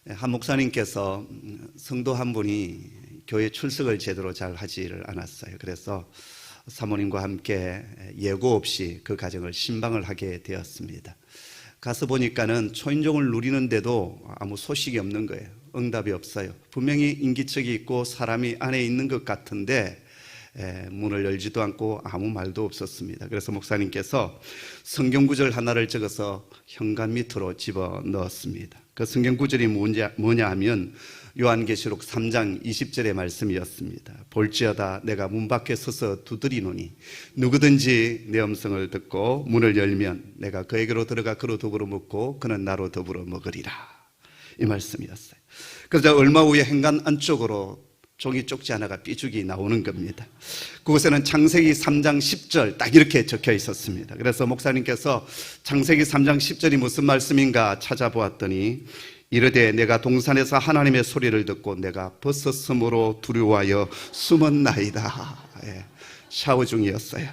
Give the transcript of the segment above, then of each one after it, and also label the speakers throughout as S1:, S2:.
S1: 한 목사님께서 성도 한 분이 교회 출석을 제대로 잘 하지를 않았어요. 그래서 사모님과 함께 예고 없이 그 가정을 신방을 하게 되었습니다. 가서 보니까는 초인종을 누리는데도 아무 소식이 없는 거예요. 응답이 없어요. 분명히 인기척이 있고 사람이 안에 있는 것 같은데 문을 열지도 않고 아무 말도 없었습니다. 그래서 목사님께서 성경 구절 하나를 적어서 현관 밑으로 집어 넣었습니다. 그 성경 구절이 뭐냐 하면 요한계시록 3장 20절의 말씀이었습니다. 볼지어다 내가 문 밖에 서서 두드리노니 누구든지 내 음성을 듣고 문을 열면 내가 그에게로 들어가 그로 더불어 먹고 그는 나로 더불어 먹으리라, 이 말씀이었어요. 그래서 얼마 후에 현관 안쪽으로 종이 쪽지 하나가 삐죽이 나오는 겁니다. 그곳에는 창세기 3장 10절 딱 이렇게 적혀 있었습니다. 그래서 목사님께서 창세기 3장 10절이 무슨 말씀인가 찾아보았더니 이르되 내가 동산에서 하나님의 소리를 듣고 내가 버섯섬으로 두려워하여 숨었나이다. 샤워 중이었어요.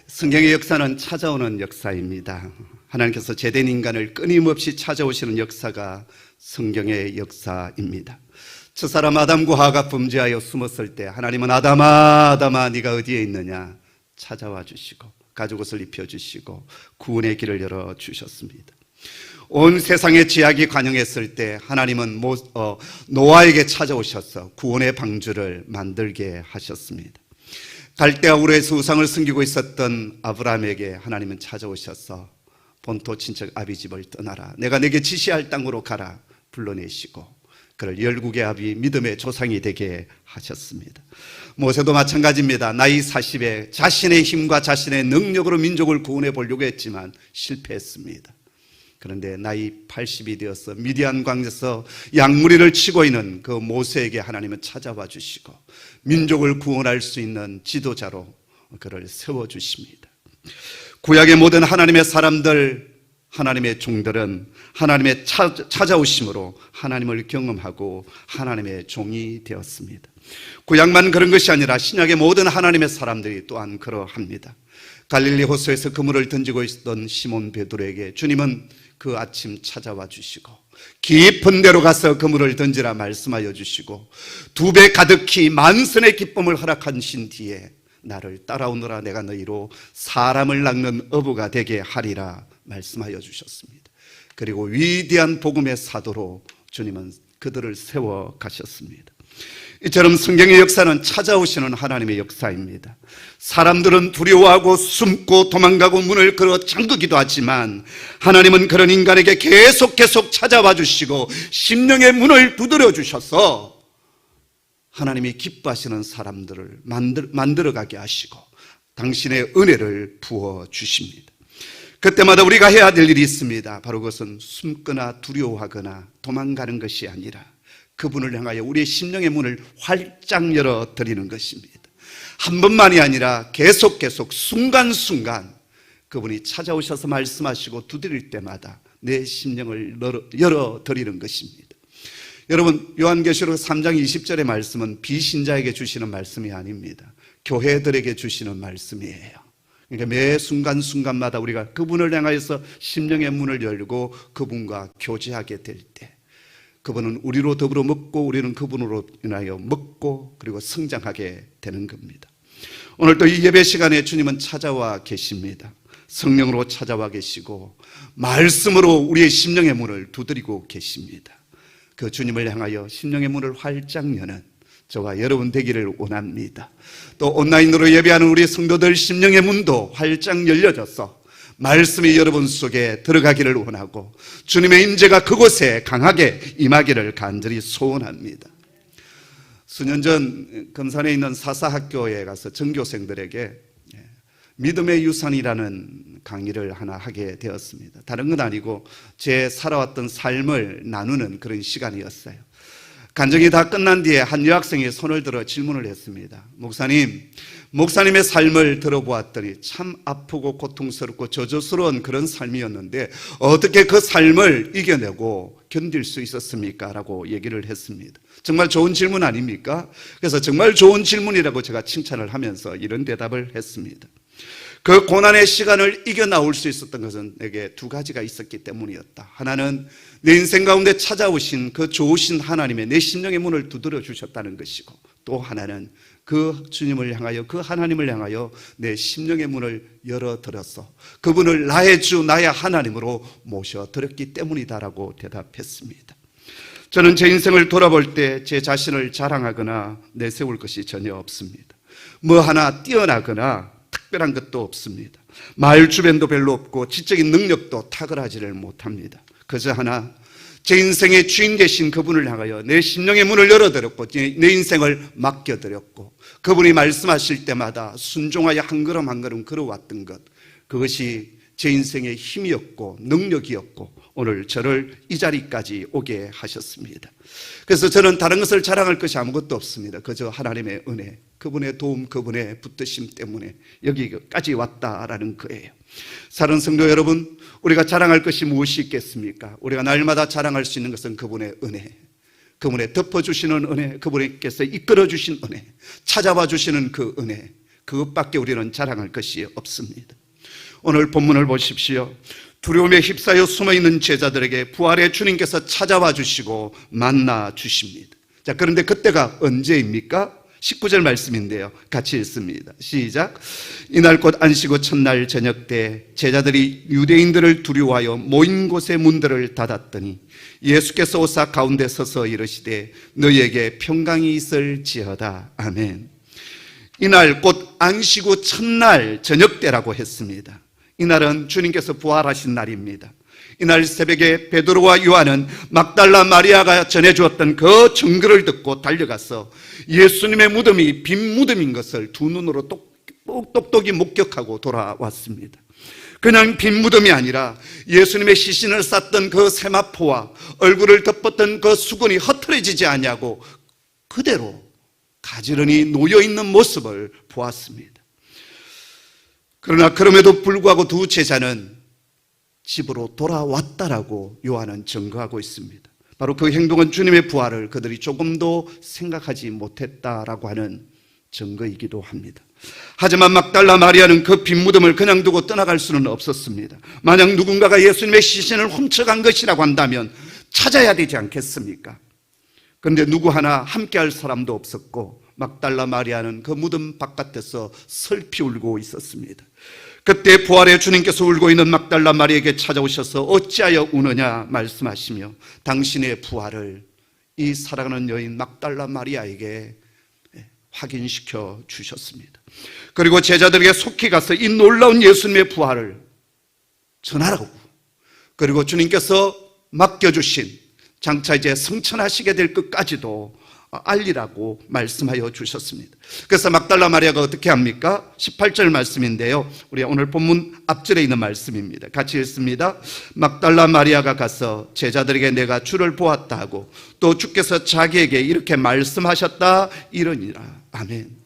S1: 성경의 역사는 찾아오는 역사입니다. 하나님께서 제된 인간을 끊임없이 찾아오시는 역사가 성경의 역사입니다. 첫사람 아담과 하와가 범죄하여 숨었을 때 하나님은 아담아 아담아 네가 어디에 있느냐 찾아와 주시고 가죽옷을 입혀주시고 구원의 길을 열어주셨습니다. 온 세상의 죄악이 관영했을 때 하나님은 노아에게 찾아오셔서 구원의 방주를 만들게 하셨습니다. 갈대아 우르에서 우상을 섬기고 있었던 아브라함에게 하나님은 찾아오셔서 본토 친척 아비 집을 떠나라, 내가 내게 지시할 땅으로 가라 불러내시고 그를 열국의 아비 믿음의 조상이 되게 하셨습니다. 모세도 마찬가지입니다. 나이 40에 자신의 힘과 자신의 능력으로 민족을 구원해 보려고 했지만 실패했습니다. 그런데 나이 80이 되어서 미디안 광에서 양무리를 치고 있는 그 모세에게 하나님은 찾아와 주시고 민족을 구원할 수 있는 지도자로 그를 세워주십니다. 구약의 모든 하나님의 사람들, 하나님의 종들은 하나님의 찾아오심으로 하나님을 경험하고 하나님의 종이 되었습니다. 구약만 그런 것이 아니라 신약의 모든 하나님의 사람들이 또한 그러합니다. 갈릴리 호수에서 그물을 던지고 있던 시몬 베드로에게 주님은 그 아침 찾아와 주시고 깊은 데로 가서 그물을 던지라 말씀하여 주시고 2배 가득히 만선의 기쁨을 허락하신 뒤에 나를 따라오너라, 내가 너희로 사람을 낚는 어부가 되게 하리라 말씀하여 주셨습니다. 그리고 위대한 복음의 사도로 주님은 그들을 세워 가셨습니다. 이처럼 성경의 역사는 찾아오시는 하나님의 역사입니다. 사람들은 두려워하고 숨고 도망가고 문을 걸어 잠그기도 하지만 하나님은 그런 인간에게 계속 찾아와 주시고 심령의 문을 두드려 주셔서 하나님이 기뻐하시는 사람들을 만들어가게 하시고 당신의 은혜를 부어 주십니다. 그때마다 우리가 해야 될 일이 있습니다. 바로 그것은 숨거나 두려워하거나 도망가는 것이 아니라 그분을 향하여 우리의 심령의 문을 활짝 열어드리는 것입니다. 한 번만이 아니라 계속 순간순간 그분이 찾아오셔서 말씀하시고 두드릴 때마다 내 심령을 열어드리는 것입니다. 여러분, 요한계시록 3장 20절의 말씀은 비신자에게 주시는 말씀이 아닙니다. 교회들에게 주시는 말씀이에요. 그러니까 매 순간순간마다 우리가 그분을 향하여서 심령의 문을 열고 그분과 교제하게 될 때 그분은 우리로 더불어 먹고 우리는 그분으로 인하여 먹고 그리고 성장하게 되는 겁니다. 오늘도 이 예배 시간에 주님은 찾아와 계십니다. 성령으로 찾아와 계시고 말씀으로 우리의 심령의 문을 두드리고 계십니다. 그 주님을 향하여 심령의 문을 활짝 여는 저와 여러분 되기를 원합니다. 또 온라인으로 예배하는 우리 성도들 심령의 문도 활짝 열려져서 말씀이 여러분 속에 들어가기를 원하고 주님의 임재가 그곳에 강하게 임하기를 간절히 소원합니다. 수년 전 금산에 있는 사사학교에 가서 전교생들에게 믿음의 유산이라는 강의를 하나 하게 되었습니다. 다른 건 아니고 제 살아왔던 삶을 나누는 그런 시간이었어요. 간증이 다 끝난 뒤에 한 여학생이 손을 들어 질문을 했습니다. 목사님의 삶을 들어보았더니 참 아프고 고통스럽고 저주스러운 그런 삶이었는데 어떻게 그 삶을 이겨내고 견딜 수 있었습니까? 라고 얘기를 했습니다. 정말 좋은 질문 아닙니까? 그래서 정말 좋은 질문이라고 제가 칭찬을 하면서 이런 대답을 했습니다. 그 고난의 시간을 이겨나올 수 있었던 것은 내게 두 가지가 있었기 때문이었다. 하나는 내 인생 가운데 찾아오신 그 좋으신 하나님의 내 심령의 문을 두드려 주셨다는 것이고, 또 하나는 그 주님을 향하여, 그 하나님을 향하여 내 심령의 문을 열어드렸어 그분을 나의 주, 나의 하나님으로 모셔드렸기 때문이다라고 대답했습니다. 저는 제 인생을 돌아볼 때 제 자신을 자랑하거나 내세울 것이 전혀 없습니다. 뭐 하나 뛰어나거나 특별한 것도 없습니다. 마을 주변도 별로 없고 지적인 능력도 탁월하지를 못합니다. 그저 하나, 제 인생의 주인 되신 그분을 향하여 내 심령의 문을 열어드렸고 내 인생을 맡겨드렸고, 그분이 말씀하실 때마다 순종하여 한 걸음 한 걸음 걸어왔던 것, 그것이 제 인생의 힘이었고 능력이었고 오늘 저를 이 자리까지 오게 하셨습니다. 그래서 저는 다른 것을 자랑할 것이 아무것도 없습니다. 그저 하나님의 은혜, 그분의 도움, 그분의 붙드심 때문에 여기까지 왔다라는 거예요. 사랑하는 성도 여러분, 우리가 자랑할 것이 무엇이 있겠습니까? 우리가 날마다 자랑할 수 있는 것은 그분의 은혜, 그분의 덮어주시는 은혜, 그분께서 이끌어주신 은혜, 찾아봐 주시는 그 은혜, 그것밖에 우리는 자랑할 것이 없습니다. 오늘 본문을 보십시오. 두려움에 휩싸여 숨어있는 제자들에게 부활의 주님께서 찾아와 주시고 만나 주십니다. 자, 그런데 그때가 언제입니까? 19절 말씀인데요, 같이 읽습니다. 시작. 이날 곧 안식 후 첫날 저녁 때 제자들이 유대인들을 두려워하여 모인 곳의 문들을 닫았더니 예수께서 오사 가운데 서서 이르시되 너희에게 평강이 있을지어다. 아멘. 이날 곧 안식 후 첫날 저녁 때라고 했습니다. 이날은 주님께서 부활하신 날입니다. 이날 새벽에 베드로와 요한은 막달라 마리아가 전해주었던 그 증거를 듣고 달려가서 예수님의 무덤이 빈 무덤인 것을 두 눈으로 똑똑히 목격하고 돌아왔습니다. 그냥 빈 무덤이 아니라 예수님의 시신을 쌌던 그 세마포와 얼굴을 덮었던 그 수건이 흐트러지지 않냐고 그대로 가지런히 놓여있는 모습을 보았습니다. 그러나 그럼에도 불구하고 두 제자는 집으로 돌아왔다라고 요한은 증거하고 있습니다. 바로 그 행동은 주님의 부활을 그들이 조금도 생각하지 못했다라고 하는 증거이기도 합니다. 하지만 막달라 마리아는 그 빈 무덤을 그냥 두고 떠나갈 수는 없었습니다. 만약 누군가가 예수님의 시신을 훔쳐간 것이라고 한다면 찾아야 되지 않겠습니까? 그런데 누구 하나 함께할 사람도 없었고 막달라 마리아는 그 무덤 바깥에서 슬피 울고 있었습니다. 그때 부활의 주님께서 울고 있는 막달라 마리아에게 찾아오셔서 어찌하여 우느냐 말씀하시며 당신의 부활을 이 사랑하는 여인 막달라 마리아에게 확인시켜 주셨습니다. 그리고 제자들에게 속히 가서 이 놀라운 예수님의 부활을 전하라고, 그리고 주님께서 맡겨주신 장차 이제 성천하시게 될 것까지도 알리라고 말씀하여 주셨습니다. 그래서 막달라 마리아가 어떻게 합니까? 18절 말씀인데요, 우리 오늘 본문 앞절에 있는 말씀입니다. 같이 읽습니다. 막달라 마리아가 가서 제자들에게 내가 주를 보았다 하고 또 주께서 자기에게 이렇게 말씀하셨다 이러니라. 아멘.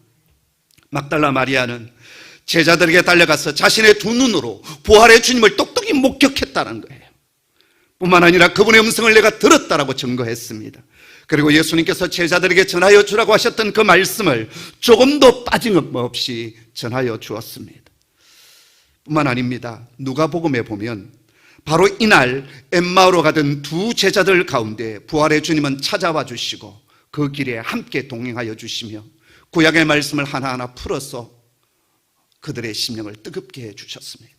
S1: 막달라 마리아는 제자들에게 달려가서 자신의 두 눈으로 부활의 주님을 똑똑히 목격했다는 거예요. 뿐만 아니라 그분의 음성을 내가 들었다라고 증거했습니다. 그리고 예수님께서 제자들에게 전하여 주라고 하셨던 그 말씀을 조금도 빠짐없이 전하여 주었습니다. 뿐만 아닙니다. 누가복음에 보면 바로 이날 엠마오로 가던 두 제자들 가운데 부활의 주님은 찾아와 주시고 그 길에 함께 동행하여 주시며 구약의 말씀을 하나하나 풀어서 그들의 심령을 뜨겁게 해주셨습니다.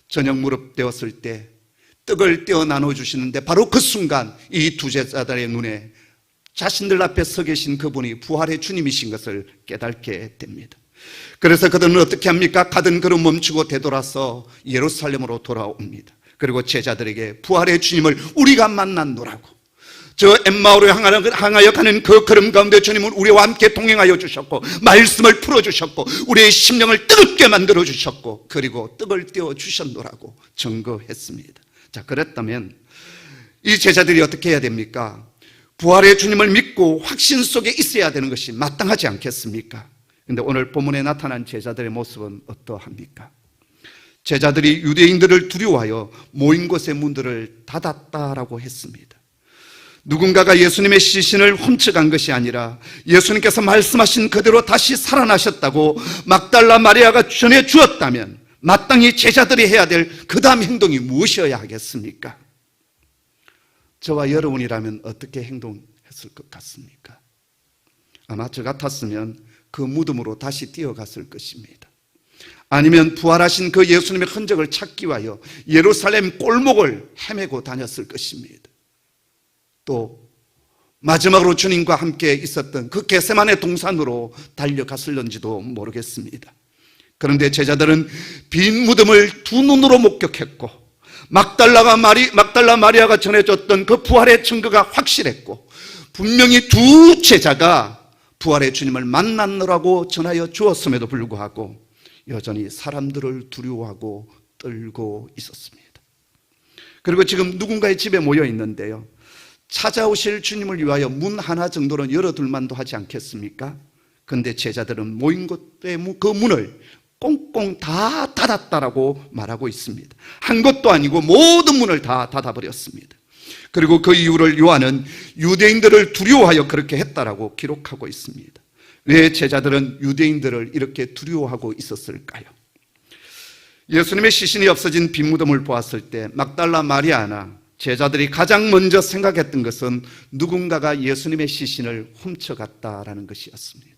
S1: 저녁 무렵 되었을 때 떡을 떼어 나눠주시는데 바로 그 순간 이 두 제자들의 눈에 자신들 앞에 서 계신 그분이 부활의 주님이신 것을 깨닫게 됩니다. 그래서 그들은 어떻게 합니까? 가던 걸음 멈추고 되돌아서 예루살렘으로 돌아옵니다. 그리고 제자들에게 부활의 주님을 우리가 만났노라고, 저 엠마오로 향하여 가는 그 걸음 가운데 주님은 우리와 함께 동행하여 주셨고 말씀을 풀어주셨고 우리의 심령을 뜨겁게 만들어 주셨고 그리고 떡을 떼어 주셨노라고 증거했습니다. 자, 그랬다면 이 제자들이 어떻게 해야 됩니까? 부활의 주님을 믿고 확신 속에 있어야 되는 것이 마땅하지 않겠습니까? 그런데 오늘 본문에 나타난 제자들의 모습은 어떠합니까? 제자들이 유대인들을 두려워하여 모인 곳의 문들을 닫았다라고 했습니다. 누군가가 예수님의 시신을 훔쳐간 것이 아니라 예수님께서 말씀하신 그대로 다시 살아나셨다고 막달라 마리아가 전해 주었다면 마땅히 제자들이 해야 될 그 다음 행동이 무엇이어야 하겠습니까? 저와 여러분이라면 어떻게 행동했을 것 같습니까? 아마 저 같았으면 그 무덤으로 다시 뛰어갔을 것입니다. 아니면 부활하신 그 예수님의 흔적을 찾기 위하여 예루살렘 골목을 헤매고 다녔을 것입니다. 또 마지막으로 주님과 함께 있었던 그 겟세마네 동산으로 달려갔을런지도 모르겠습니다. 그런데 제자들은 빈 무덤을 두 눈으로 목격했고 막달라 마리아가 전해줬던 그 부활의 증거가 확실했고 분명히 두 제자가 부활의 주님을 만났노라고 전하여 주었음에도 불구하고 여전히 사람들을 두려워하고 떨고 있었습니다. 그리고 지금 누군가의 집에 모여 있는데요, 찾아오실 주님을 위하여 문 하나 정도는 열어둘 만도 하지 않겠습니까? 그런데 제자들은 모인 곳에 그 문을 꽁꽁 다 닫았다라고 말하고 있습니다. 한 것도 아니고 모든 문을 다 닫아버렸습니다. 그리고 그 이유를 요한은 유대인들을 두려워하여 그렇게 했다라고 기록하고 있습니다. 왜 제자들은 유대인들을 이렇게 두려워하고 있었을까요? 예수님의 시신이 없어진 빈 무덤을 보았을 때 막달라 마리아나 제자들이 가장 먼저 생각했던 것은 누군가가 예수님의 시신을 훔쳐갔다라는 것이었습니다.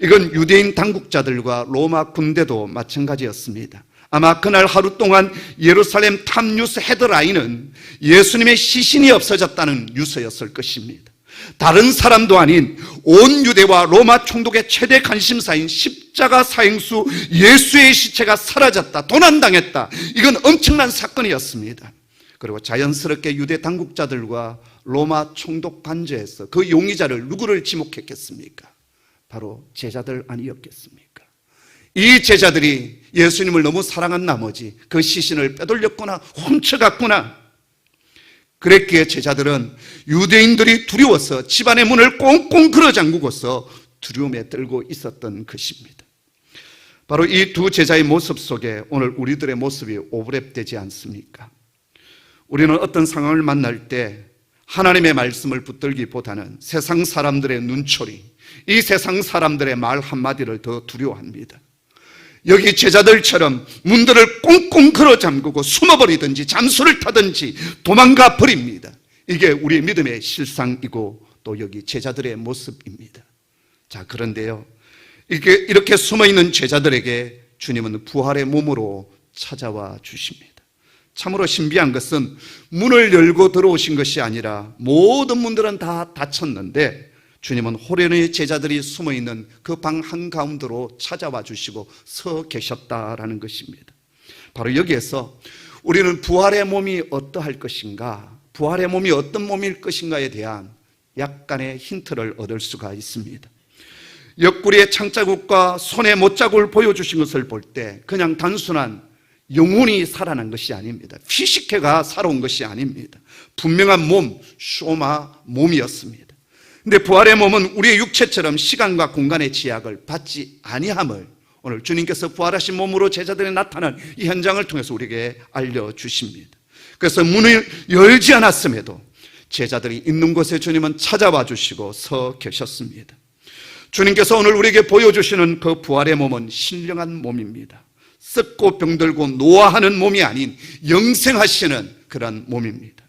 S1: 이건 유대인 당국자들과 로마 군대도 마찬가지였습니다. 아마 그날 하루 동안 예루살렘 탑 뉴스 헤드라인은 예수님의 시신이 없어졌다는 뉴스였을 것입니다. 다른 사람도 아닌 온 유대와 로마 총독의 최대 관심사인 십자가 사형수 예수의 시체가 사라졌다, 도난당했다. 이건 엄청난 사건이었습니다. 그리고 자연스럽게 유대 당국자들과 로마 총독 관저에서 그 용의자를 누구를 지목했겠습니까? 바로 제자들 아니었겠습니까? 이 제자들이 예수님을 너무 사랑한 나머지 그 시신을 빼돌렸구나, 훔쳐갔구나. 그랬기에 제자들은 유대인들이 두려워서 집안의 문을 꽁꽁 걸어 잠그고서 두려움에 떨고 있었던 것입니다. 바로 이 두 제자의 모습 속에 오늘 우리들의 모습이 오버랩되지 않습니까? 우리는 어떤 상황을 만날 때 하나님의 말씀을 붙들기보다는 세상 사람들의 눈초리, 이 세상 사람들의 말 한마디를 더 두려워합니다. 여기 제자들처럼 문들을 꽁꽁 걸어 잠그고 숨어버리든지 잠수를 타든지 도망가 버립니다. 이게 우리의 믿음의 실상이고 또 여기 제자들의 모습입니다. 자, 그런데요, 이렇게 숨어있는 제자들에게 주님은 부활의 몸으로 찾아와 주십니다. 참으로 신비한 것은 문을 열고 들어오신 것이 아니라 모든 문들은 다 닫혔는데 주님은 호련히 제자들이 숨어있는 그 방 한가운데로 찾아와 주시고 서 계셨다라는 것입니다. 바로 여기에서 우리는 부활의 몸이 어떠할 것인가, 부활의 몸이 어떤 몸일 것인가에 대한 약간의 힌트를 얻을 수가 있습니다. 옆구리의 창자국과 손의 못자국을 보여주신 것을 볼 때 그냥 단순한 영혼이 살아난 것이 아닙니다. 피식해가 살아온 것이 아닙니다. 분명한 몸, 쇼마 몸이었습니다. 근데 부활의 몸은 우리의 육체처럼 시간과 공간의 제약을 받지 아니함을 오늘 주님께서 부활하신 몸으로 제자들에 나타난 이 현장을 통해서 우리에게 알려주십니다. 그래서 문을 열지 않았음에도 제자들이 있는 곳에 주님은 찾아와 주시고 서 계셨습니다. 주님께서 오늘 우리에게 보여주시는 그 부활의 몸은 신령한 몸입니다. 썩고 병들고 노화하는 몸이 아닌 영생하시는 그런 몸입니다.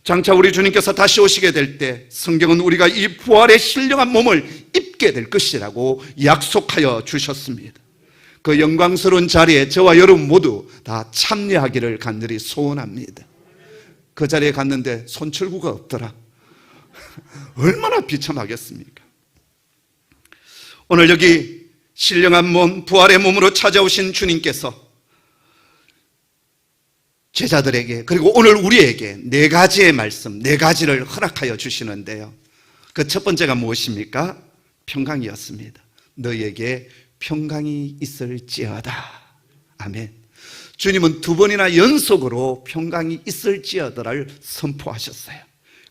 S1: 장차 우리 주님께서 다시 오시게 될 때 성경은 우리가 이 부활의 신령한 몸을 입게 될 것이라고 약속하여 주셨습니다. 그 영광스러운 자리에 저와 여러분 모두 다 참여하기를 간절히 소원합니다. 그 자리에 갔는데 손철구가 없더라. 얼마나 비참하겠습니까? 오늘 여기 신령한 몸, 부활의 몸으로 찾아오신 주님께서 제자들에게 그리고 오늘 우리에게 네 가지의 말씀, 네 가지를 허락하여 주시는데요, 그 첫 번째가 무엇입니까? 평강이었습니다. 너희에게 평강이 있을지어다. 아멘. 주님은 두 번이나 연속으로 평강이 있을지어다를 선포하셨어요.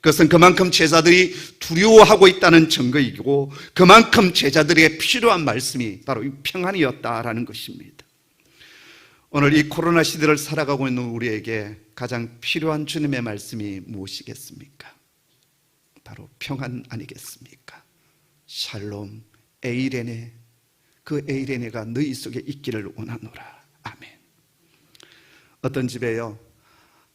S1: 그것은 그만큼 제자들이 두려워하고 있다는 증거이고 그만큼 제자들에게 필요한 말씀이 바로 이 평안이었다라는 것입니다. 오늘 이 코로나 시대를 살아가고 있는 우리에게 가장 필요한 주님의 말씀이 무엇이겠습니까? 바로 평안 아니겠습니까? 샬롬, 에이레네, 그 에이레네가 너희 속에 있기를 원하노라. 아멘. 어떤 집에요,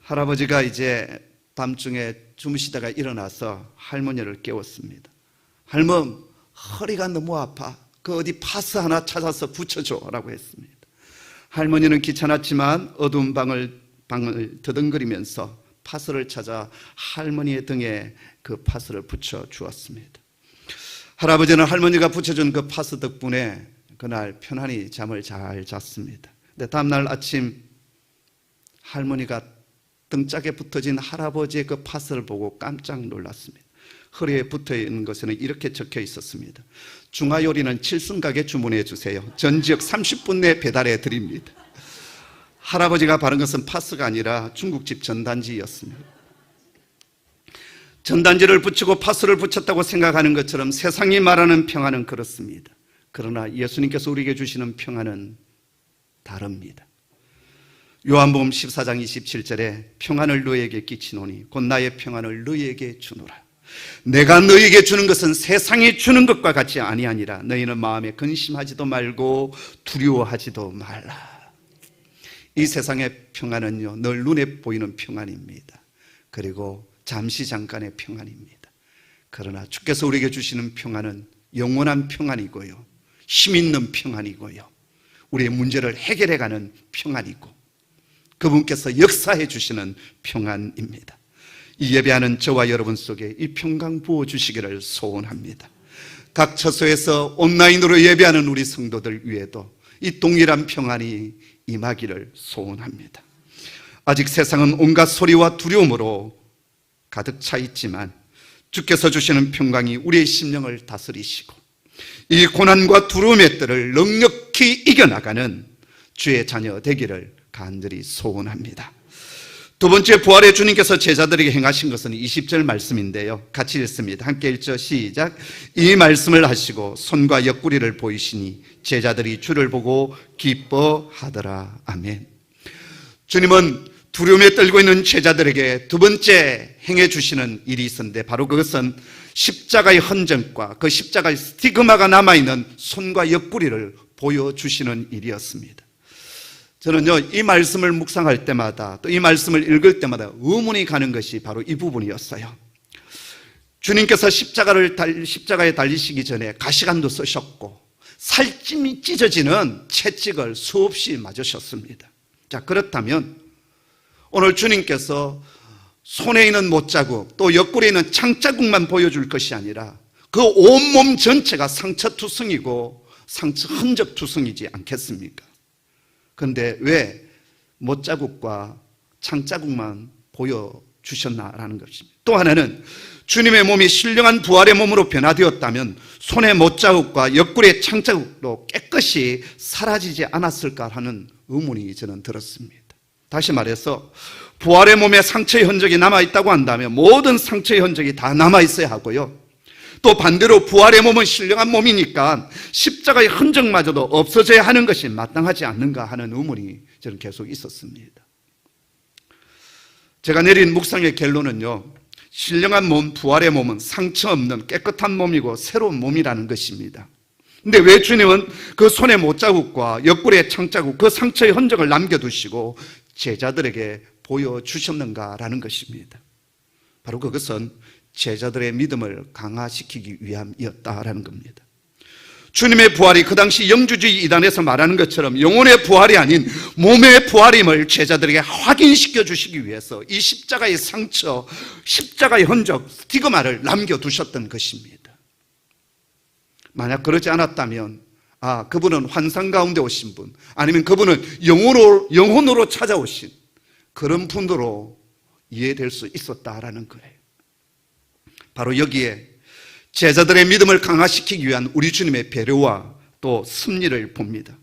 S1: 할아버지가 이제 밤중에 주무시다가 일어나서 할머니를 깨웠습니다. 할멈, 허리가 너무 아파. 그 어디 파스 하나 찾아서 붙여줘라고 했습니다. 할머니는 귀찮았지만 어두운 방을 더듬거리면서 파스를 찾아 할머니의 등에 그 파스를 붙여 주었습니다. 할아버지는 할머니가 붙여준 그 파스 덕분에 그날 편안히 잠을 잘 잤습니다. 근데 다음날 아침 할머니가 등짝에 붙어진 할아버지의 그 파스를 보고 깜짝 놀랐습니다. 허리에 붙어있는 것에는 이렇게 적혀 있었습니다. 중화요리는 7승가게 주문해 주세요. 전 지역 30분 내에 배달해 드립니다. 할아버지가 바른 것은 파스가 아니라 중국집 전단지였습니다. 전단지를 붙이고 파스를 붙였다고 생각하는 것처럼 세상이 말하는 평안은 그렇습니다. 그러나 예수님께서 우리에게 주시는 평안은 다릅니다. 요한복음 14장 27절에 평안을 너희에게 끼치노니 곧 나의 평안을 너희에게 주노라. 내가 너희에게 주는 것은 세상이 주는 것과 같이 아니하니라. 너희는 마음에 근심하지도 말고 두려워하지도 말라. 이 세상의 평안은요, 늘 눈에 보이는 평안입니다. 그리고 잠시 잠깐의 평안입니다. 그러나 주께서 우리에게 주시는 평안은 영원한 평안이고요, 힘 있는 평안이고요, 우리의 문제를 해결해가는 평안이고 그분께서 역사해 주시는 평안입니다. 이 예배하는 저와 여러분 속에 이 평강 부어주시기를 소원합니다. 각 처소에서 온라인으로 예배하는 우리 성도들 위에도 이 동일한 평안이 임하기를 소원합니다. 아직 세상은 온갖 소리와 두려움으로 가득 차 있지만 주께서 주시는 평강이 우리의 심령을 다스리시고 이 고난과 두려움의 뜰을 넉넉히 이겨나가는 주의 자녀 되기를 간절히 소원합니다. 두 번째, 부활의 주님께서 제자들에게 행하신 것은 20절 말씀인데요, 같이 읽습니다. 함께 읽죠. 시작. 이 말씀을 하시고 손과 옆구리를 보이시니 제자들이 주를 보고 기뻐하더라. 아멘. 주님은 두려움에 떨고 있는 제자들에게 두 번째 행해 주시는 일이 있었는데 바로 그것은 십자가의 흔적과 그 십자가의 스티그마가 남아있는 손과 옆구리를 보여주시는 일이었습니다. 저는요, 이 말씀을 묵상할 때마다 또 이 말씀을 읽을 때마다 의문이 가는 것이 바로 이 부분이었어요. 주님께서 십자가에 달리시기 전에 가시관도 쓰셨고 살찜이 찢어지는 채찍을 수없이 맞으셨습니다. 자, 그렇다면 오늘 주님께서 손에 있는 못자국 또 옆구리에 있는 창자국만 보여줄 것이 아니라 그 온몸 전체가 상처투성이고 상처 흔적투성이지 않겠습니까? 그런데 왜 못자국과 창자국만 보여주셨나라는 것입니다. 또 하나는 주님의 몸이 신령한 부활의 몸으로 변화되었다면 손의 못자국과 옆구리의 창자국도 깨끗이 사라지지 않았을까 하는 의문이 저는 들었습니다. 다시 말해서 부활의 몸에 상처의 흔적이 남아있다고 한다면 모든 상처의 흔적이 다 남아있어야 하고요, 또 반대로 부활의 몸은 신령한 몸이니까 십자가의 흔적마저도 없어져야 하는 것이 마땅하지 않는가 하는 의문이 저는 계속 있었습니다. 제가 내린 묵상의 결론은요, 신령한 몸, 부활의 몸은 상처 없는 깨끗한 몸이고 새로운 몸이라는 것입니다. 근데 왜 주님은 그 손의 못자국과 옆구리의 창자국, 그 상처의 흔적을 남겨두시고 제자들에게 보여주셨는가라는 것입니다. 바로 그것은 제자들의 믿음을 강화시키기 위함이었다라는 겁니다. 주님의 부활이 그 당시 영주주의 이단에서 말하는 것처럼 영혼의 부활이 아닌 몸의 부활임을 제자들에게 확인시켜 주시기 위해서 이 십자가의 상처, 십자가의 흔적, 스티그마를 남겨두셨던 것입니다. 만약 그러지 않았다면 그분은 환상 가운데 오신 분, 아니면 그분은 영혼으로 찾아오신 그런 분으로 이해될 수 있었다라는 거예요. 바로 여기에 제자들의 믿음을 강화시키기 위한 우리 주님의 배려와 또 섭리를 봅니다.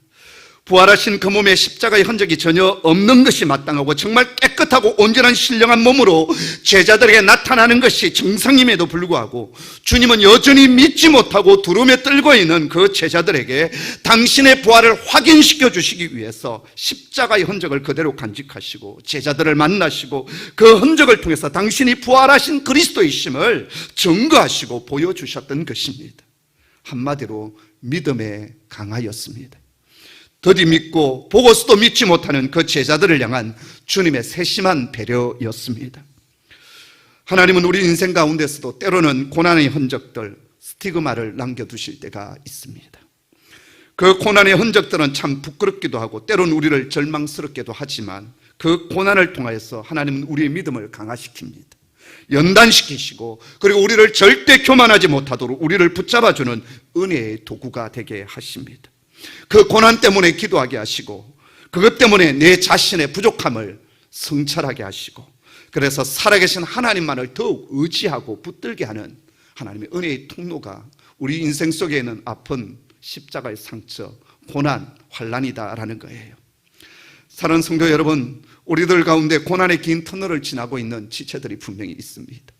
S1: 부활하신 그 몸에 십자가의 흔적이 전혀 없는 것이 마땅하고 정말 깨끗하고 온전한 신령한 몸으로 제자들에게 나타나는 것이 정상임에도 불구하고 주님은 여전히 믿지 못하고 두려움에 떨고 있는 그 제자들에게 당신의 부활을 확인시켜 주시기 위해서 십자가의 흔적을 그대로 간직하시고 제자들을 만나시고 그 흔적을 통해서 당신이 부활하신 그리스도이심을 증거하시고 보여주셨던 것입니다. 한마디로 믿음의 강화였습니다. 더디 믿고 보고서도 믿지 못하는 그 제자들을 향한 주님의 세심한 배려였습니다. 하나님은 우리 인생 가운데서도 때로는 고난의 흔적들, 스티그마를 남겨두실 때가 있습니다. 그 고난의 흔적들은 참 부끄럽기도 하고 때로는 우리를 절망스럽게도 하지만 그 고난을 통하여서 하나님은 우리의 믿음을 강화시킵니다. 연단시키시고 그리고 우리를 절대 교만하지 못하도록 우리를 붙잡아주는 은혜의 도구가 되게 하십니다. 그 고난 때문에 기도하게 하시고 그것 때문에 내 자신의 부족함을 성찰하게 하시고 그래서 살아계신 하나님만을 더욱 의지하고 붙들게 하는 하나님의 은혜의 통로가 우리 인생 속에 있는 아픈 십자가의 상처, 고난, 환난이다라는 거예요. 사랑하는 성도 여러분, 우리들 가운데 고난의 긴 터널을 지나고 있는 지체들이 분명히 있습니다.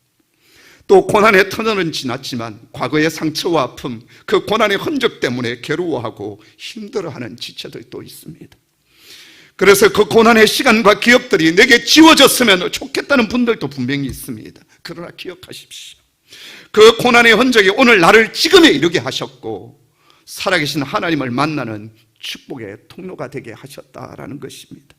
S1: 또 고난의 터널은 지났지만 과거의 상처와 아픔, 그 고난의 흔적 때문에 괴로워하고 힘들어하는 지체들도 있습니다. 그래서 그 고난의 시간과 기억들이 내게 지워졌으면 좋겠다는 분들도 분명히 있습니다. 그러나 기억하십시오. 그 고난의 흔적이 오늘 나를 지금에 이르게 하셨고 살아계신 하나님을 만나는 축복의 통로가 되게 하셨다라는 것입니다.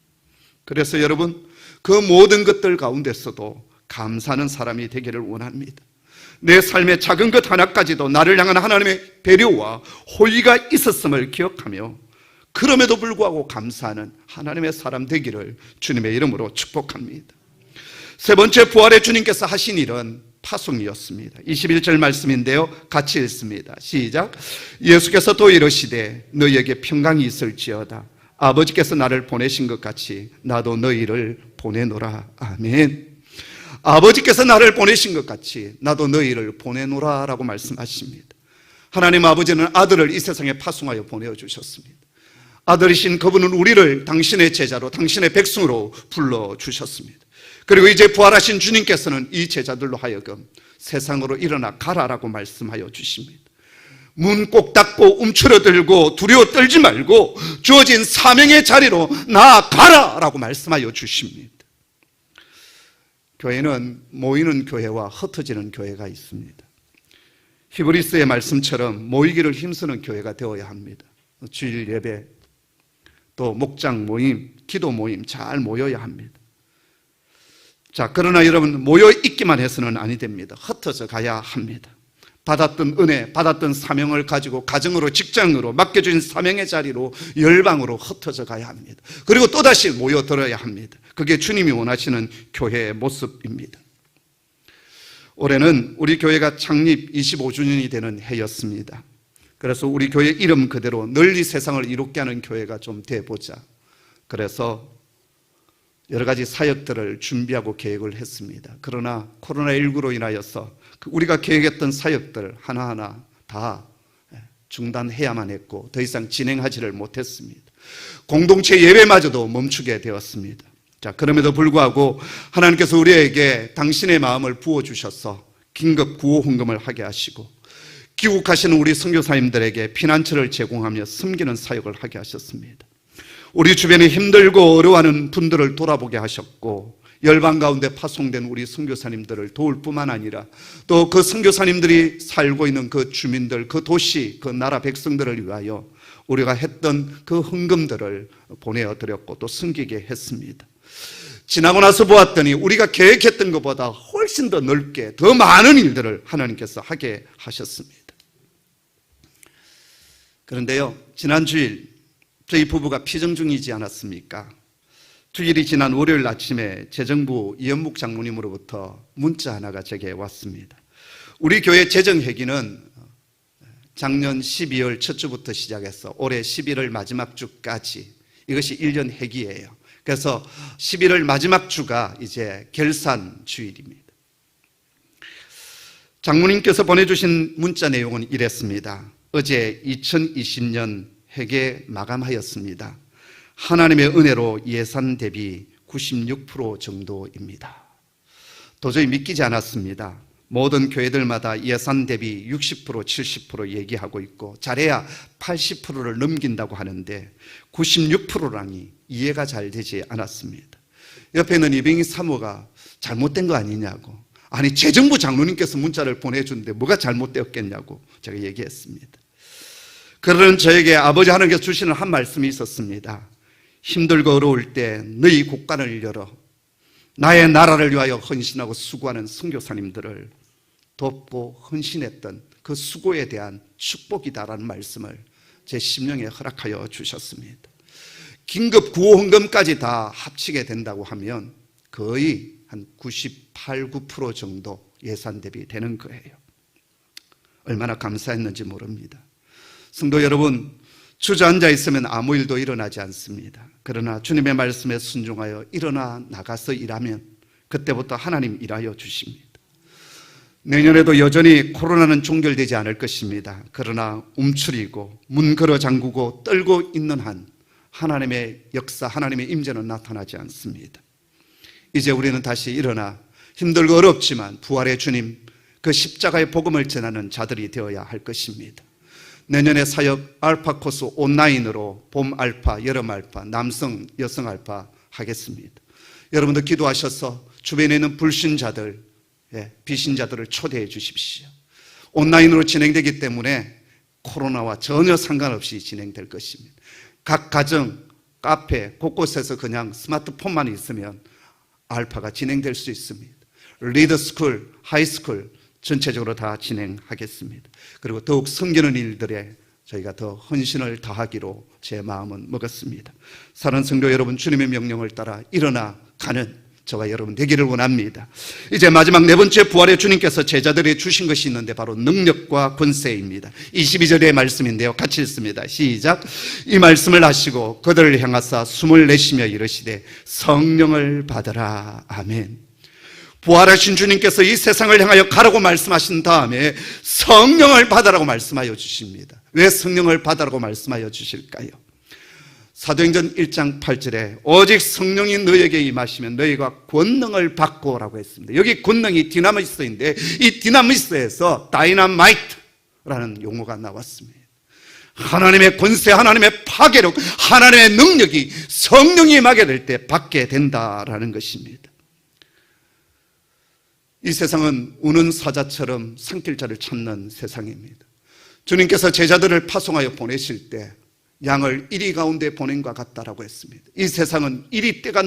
S1: 그래서 여러분, 그 모든 것들 가운데서도 감사하는 사람이 되기를 원합니다. 내 삶의 작은 것 하나까지도 나를 향한 하나님의 배려와 호의가 있었음을 기억하며 그럼에도 불구하고 감사하는 하나님의 사람 되기를 주님의 이름으로 축복합니다. 세 번째, 부활의 주님께서 하신 일은 파송이었습니다. 21절 말씀인데요, 같이 읽습니다. 시작. 예수께서 또 이르시되 너희에게 평강이 있을지어다. 아버지께서 나를 보내신 것 같이 나도 너희를 보내노라. 아멘. 아버지께서 나를 보내신 것 같이 나도 너희를 보내노라 라고 말씀하십니다. 하나님 아버지는 아들을 이 세상에 파송하여 보내주셨습니다. 아들이신 그분은 우리를 당신의 제자로, 당신의 백성으로 불러주셨습니다. 그리고 이제 부활하신 주님께서는 이 제자들로 하여금 세상으로 일어나 가라라고 말씀하여 주십니다. 문 꼭 닫고 움츠러들고 두려워 떨지 말고 주어진 사명의 자리로 나아가라라고 말씀하여 주십니다. 교회는 모이는 교회와 흩어지는 교회가 있습니다. 히브리서의 말씀처럼 모이기를 힘쓰는 교회가 되어야 합니다. 주일 예배, 또 목장 모임, 기도 모임 잘 모여야 합니다. 자, 그러나 여러분, 모여 있기만 해서는 아니 됩니다. 흩어져 가야 합니다. 받았던 은혜, 받았던 사명을 가지고 가정으로, 직장으로, 맡겨진 사명의 자리로, 열방으로 흩어져 가야 합니다. 그리고 또다시 모여들어야 합니다. 그게 주님이 원하시는 교회의 모습입니다. 올해는 우리 교회가 창립 25주년이 되는 해였습니다. 그래서 우리 교회 이름 그대로 널리 세상을 이롭게 하는 교회가 좀 돼보자. 그래서 여러 가지 사역들을 준비하고 계획을 했습니다. 그러나 코로나19로 인하여서 우리가 계획했던 사역들 하나하나 다 중단해야만 했고 더 이상 진행하지를 못했습니다. 공동체 예배마저도 멈추게 되었습니다. 자, 그럼에도 불구하고 하나님께서 우리에게 당신의 마음을 부어주셔서 긴급 구호 헌금을 하게 하시고 귀국하시는 우리 선교사님들에게 피난처를 제공하며 섬기는 사역을 하게 하셨습니다. 우리 주변에 힘들고 어려워하는 분들을 돌아보게 하셨고 열방 가운데 파송된 우리 선교사님들을 도울 뿐만 아니라 또 그 선교사님들이 살고 있는 그 주민들, 그 도시, 그 나라 백성들을 위하여 우리가 했던 그 헌금들을 보내드렸고 또 섬기게 했습니다. 지나고 나서 보았더니 우리가 계획했던 것보다 훨씬 더 넓게 더 많은 일들을 하나님께서 하게 하셨습니다. 그런데요, 지난 주일 저희 부부가 피정 중이지 않았습니까? 주일이 지난 월요일 아침에 재정부 이현묵 장로님으로부터 문자 하나가 제게 왔습니다. 우리 교회 재정회기는 작년 12월 첫 주부터 시작해서 올해 11월 마지막 주까지 이것이 1년 회기예요. 그래서 11월 마지막 주가 이제 결산 주일입니다. 장로님께서 보내주신 문자 내용은 이랬습니다. 어제 2020년 회계 마감하였습니다. 하나님의 은혜로 예산 대비 96% 정도입니다. 도저히 믿기지 않았습니다. 모든 교회들마다 예산 대비 60%, 70% 얘기하고 있고 잘해야 80%를 넘긴다고 하는데 96%라니 이해가 잘 되지 않았습니다. 옆에 있는 이병희 사모가 잘못된 거 아니냐고, 아니 재정부 장로님께서 문자를 보내주는데 뭐가 잘못되었겠냐고 제가 얘기했습니다. 그러는 저에게 아버지 하나님께서 주시는 한 말씀이 있었습니다. 힘들고 어려울 때 너희 곳간을 열어 나의 나라를 위하여 헌신하고 수고하는 선교사님들을 돕고 헌신했던 그 수고에 대한 축복이다라는 말씀을 제 심령에 허락하여 주셨습니다. 긴급 구호헌금까지 다 합치게 된다고 하면 거의 한 98, 9% 정도 예산 대비 되는 거예요. 얼마나 감사했는지 모릅니다. 성도 여러분, 주저앉아 있으면 아무 일도 일어나지 않습니다. 그러나 주님의 말씀에 순종하여 일어나 나가서 일하면 그때부터 하나님 일하여 주십니다. 내년에도 여전히 코로나는 종결되지 않을 것입니다. 그러나 움츠리고 문 걸어 잠그고 떨고 있는 한 하나님의 역사, 하나님의 임재는 나타나지 않습니다. 이제 우리는 다시 일어나 힘들고 어렵지만 부활의 주님, 그 십자가의 복음을 전하는 자들이 되어야 할 것입니다. 내년에 사역 알파 코스 온라인으로 봄 알파, 여름 알파, 남성, 여성 알파 하겠습니다. 여러분도 기도하셔서 주변에 있는 불신자들, 비신자들을 초대해 주십시오. 온라인으로 진행되기 때문에 코로나와 전혀 상관없이 진행될 것입니다. 각 가정, 카페, 곳곳에서 그냥 스마트폰만 있으면 알파가 진행될 수 있습니다. 리더스쿨, 하이스쿨 전체적으로 다 진행하겠습니다. 그리고 더욱 섬기는 일들에 저희가 더 헌신을 다하기로 제 마음은 먹었습니다. 사랑하는 성도 여러분, 주님의 명령을 따라 일어나 가는 저와 여러분 되기를 원합니다. 이제 마지막 네 번째, 부활의 주님께서 제자들에게 주신 것이 있는데 바로 능력과 권세입니다. 22절의 말씀인데요, 같이 읽습니다. 시작. 이 말씀을 하시고 그들을 향하사 숨을 내쉬며 이르시되 성령을 받으라. 아멘. 부활하신 주님께서 이 세상을 향하여 가라고 말씀하신 다음에 성령을 받으라고 말씀하여 주십니다. 왜 성령을 받으라고 말씀하여 주실까요? 사도행전 1장 8절에 오직 성령이 너에게 임하시면 너희가 권능을 받고 라고 했습니다. 여기 권능이 디나미스인데 이 디나미스에서 다이나마이트라는 용어가 나왔습니다. 하나님의 권세, 하나님의 파괴력, 하나님의 능력이 성령이 임하게 될 때 받게 된다라는 것입니다. 이 세상은 우는 사자처럼 산 길자를 찾는 세상입니다. 주님께서 제자들을 파송하여 보내실 때 양을 이리 가운데 보낸 것 같다라고 했습니다. 이 세상은 이리 때가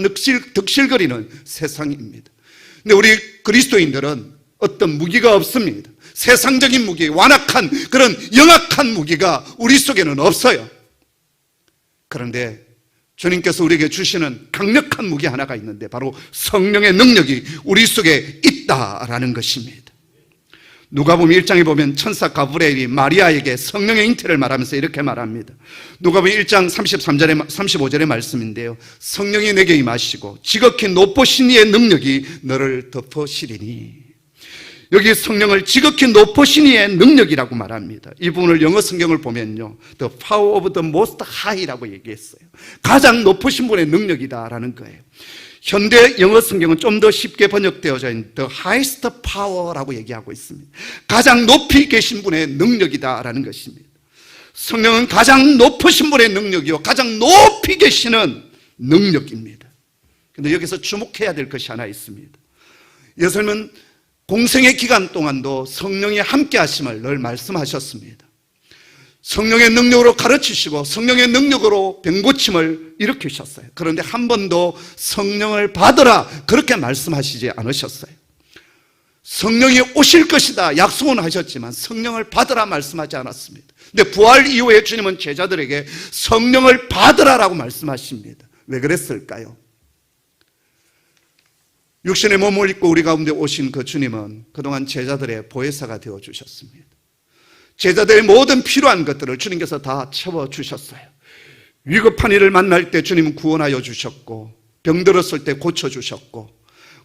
S1: 득실거리는 세상입니다. 근데 우리 그리스도인들은 어떤 무기가 없습니다. 세상적인 무기, 완악한 그런 영악한 무기가 우리 속에는 없어요. 그런데 주님께서 우리에게 주시는 강력한 무기 하나가 있는데 바로 성령의 능력이 우리 속에 있다라는 것입니다. 누가복음 1장에 보면 천사 가브리엘이 마리아에게 성령의 잉태를 말하면서 이렇게 말합니다. 누가복음 1장 33절에 35절의 말씀인데요, 성령이 내게 임하시고 지극히 높으신 이의 능력이 너를 덮으시리니. 여기 성령을 지극히 높으신 이의 능력이라고 말합니다. 이 부분을 영어 성경을 보면요, The power of the most high라고 얘기했어요. 가장 높으신 분의 능력이다라는 거예요. 현대 영어 성경은 좀 더 쉽게 번역되어져 있는 The highest power라고 얘기하고 있습니다. 가장 높이 계신 분의 능력이다라는 것입니다. 성령은 가장 높으신 분의 능력이요, 가장 높이 계시는 능력입니다. 그런데 여기서 주목해야 될 것이 하나 있습니다. 예수님은 공생의 기간 동안도 성령이 함께 하심을 늘 말씀하셨습니다. 성령의 능력으로 가르치시고 성령의 능력으로 병고침을 일으키셨어요. 그런데 한 번도 성령을 받으라 그렇게 말씀하시지 않으셨어요. 성령이 오실 것이다 약속은 하셨지만 성령을 받으라 말씀하지 않았습니다. 근데 부활 이후에 주님은 제자들에게 성령을 받으라라고 말씀하십니다. 왜 그랬을까요? 육신의 몸을 입고 우리 가운데 오신 그 주님은 그동안 제자들의 보혜사가 되어주셨습니다. 제자들의 모든 필요한 것들을 주님께서 다 채워주셨어요. 위급한 일을 만날 때 주님은 구원하여 주셨고, 병들었을 때 고쳐주셨고,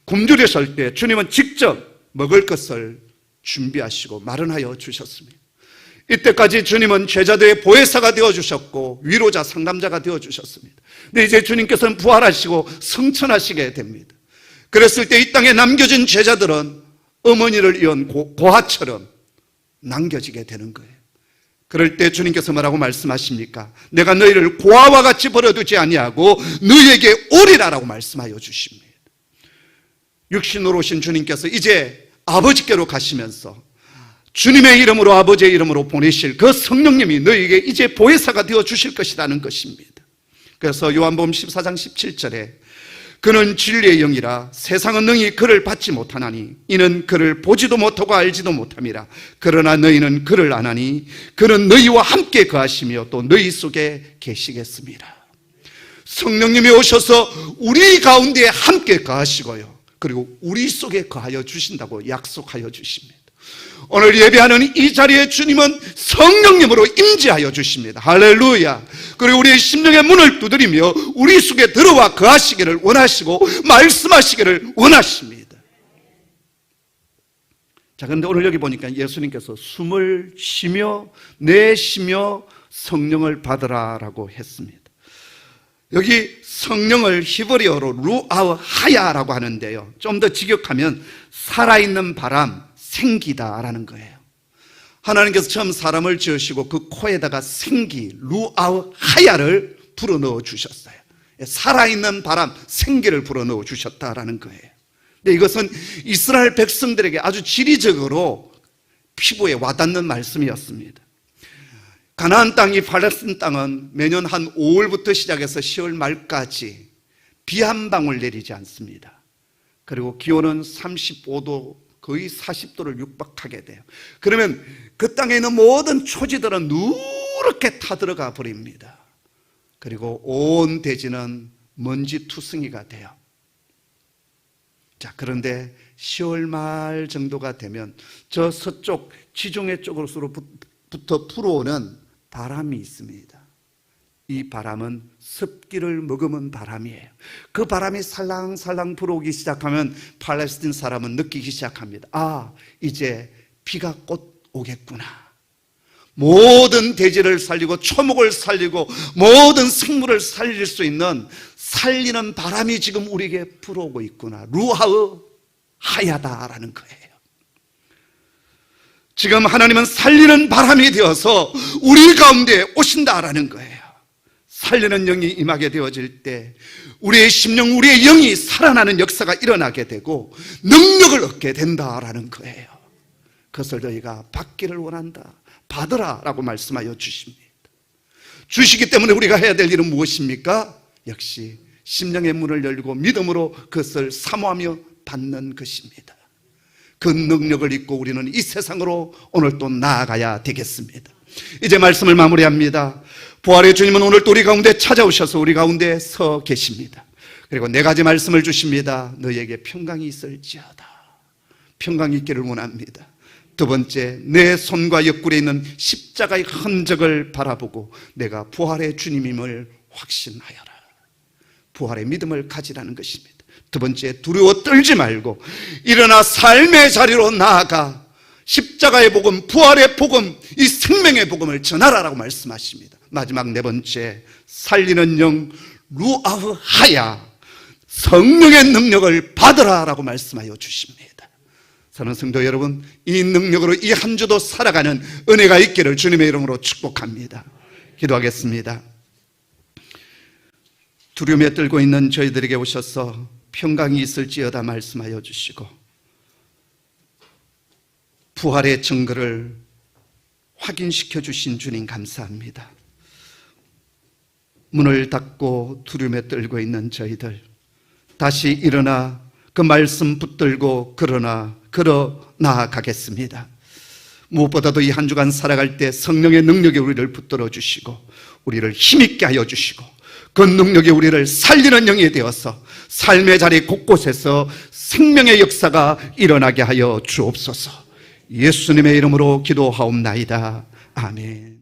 S1: 굶주렸을 때 주님은 직접 먹을 것을 준비하시고 마련하여 주셨습니다. 이때까지 주님은 제자들의 보혜사가 되어주셨고 위로자, 상담자가 되어주셨습니다. 근데 이제 주님께서는 부활하시고 성천하시게 됩니다. 그랬을 때 이 땅에 남겨진 제자들은 어머니를 이은 고아처럼 남겨지게 되는 거예요. 그럴 때 주님께서 뭐라고 말씀하십니까? 내가 너희를 고아와 같이 버려두지 아니하고 너희에게 오리라라고 말씀하여 주십니다. 육신으로 오신 주님께서 이제 아버지께로 가시면서 주님의 이름으로, 아버지의 이름으로 보내실 그 성령님이 너희에게 이제 보혜사가 되어 주실 것이라는 것입니다. 그래서 요한복음 14장 17절에 그는 진리의 영이라 세상은 능히 그를 받지 못하나니 이는 그를 보지도 못하고 알지도 못함이라. 그러나 너희는 그를 아나니 그는 너희와 함께 거하시며 또 너희 속에 계시겠습니다. 성령님이 오셔서 우리 가운데 함께 거하시고요, 그리고 우리 속에 거하여 주신다고 약속하여 주십니다. 오늘 예배하는 이 자리에 주님은 성령님으로 임재하여 주십니다. 할렐루야. 그리고 우리의 심령의 문을 두드리며 우리 속에 들어와 거하시기를 원하시고 말씀하시기를 원하십니다. 자, 그런데 오늘 여기 보니까 예수님께서 숨을 쉬며 내쉬며 성령을 받으라라고 했습니다. 여기 성령을 히브리어로 루아하야라고 하는데요, 좀 더 직역하면 살아있는 바람, 생기다라는 거예요. 하나님께서 처음 사람을 지으시고 그 코에다가 생기, 루아하야를 불어넣어 주셨어요. 살아있는 바람, 생기를 불어넣어 주셨다라는 거예요. 근데 이것은 이스라엘 백성들에게 아주 지리적으로 피부에 와닿는 말씀이었습니다. 가나안 땅이, 팔레스틴 땅은 매년 한 5월부터 시작해서 10월 말까지 비 한 방울 내리지 않습니다. 그리고 기온은 35도, 거의 40도를 육박하게 돼요. 그러면 그 땅에 있는 모든 초지들은 누렇게 타들어가 버립니다. 그리고 온 대지는 먼지 투성이가 돼요. 자, 그런데 10월 말 정도가 되면 저 서쪽 지중해 쪽으로부터 불어오는 바람이 있습니다. 이 바람은 습기를 머금은 바람이에요. 그 바람이 살랑살랑 불어오기 시작하면 팔레스틴 사람은 느끼기 시작합니다. 아, 이제 비가 곧 오겠구나. 모든 대지를 살리고 초목을 살리고 모든 생물을 살릴 수 있는 살리는 바람이 지금 우리에게 불어오고 있구나. 루아하야다라는 거예요. 지금 하나님은 살리는 바람이 되어서 우리 가운데 오신다라는 거예요. 살리는 영이 임하게 되어질 때 우리의 심령, 우리의 영이 살아나는 역사가 일어나게 되고 능력을 얻게 된다라는 거예요. 그것을 너희가 받기를 원한다, 받으라 라고 말씀하여 주십니다. 주시기 때문에 우리가 해야 될 일은 무엇입니까? 역시 심령의 문을 열고 믿음으로 그것을 사모하며 받는 것입니다. 그 능력을 잊고 우리는 이 세상으로 오늘 또 나아가야 되겠습니다. 이제 말씀을 마무리합니다. 부활의 주님은 오늘 또 우리 가운데 찾아오셔서 우리 가운데 서 계십니다. 그리고 네 가지 말씀을 주십니다. 너희에게 평강이 있을지어다. 평강이 있기를 원합니다. 두 번째, 내 손과 옆구리에 있는 십자가의 흔적을 바라보고 내가 부활의 주님임을 확신하여라. 부활의 믿음을 가지라는 것입니다. 두 번째, 두려워 떨지 말고 일어나 삶의 자리로 나아가 십자가의 복음, 부활의 복음, 이 생명의 복음을 전하라라고 말씀하십니다. 마지막 네 번째, 살리는 영 루아흐하야, 성령의 능력을 받으라라고 말씀하여 주십니다. 사랑하는 성도 여러분, 이 능력으로 이 한 주도 살아가는 은혜가 있기를 주님의 이름으로 축복합니다. 기도하겠습니다. 두려움에 떨고 있는 저희들에게 오셔서 평강이 있을지어다 말씀하여 주시고 부활의 증거를 확인시켜 주신 주님 감사합니다. 문을 닫고 두려움에 떨고 있는 저희들 다시 일어나 그 말씀 붙들고 걸어 나아가겠습니다. 무엇보다도 이 한 주간 살아갈 때 성령의 능력이 우리를 붙들어 주시고 우리를 힘있게 하여 주시고 그 능력이 우리를 살리는 영이 되어서 삶의 자리 곳곳에서 생명의 역사가 일어나게 하여 주옵소서. 예수님의 이름으로 기도하옵나이다. 아멘.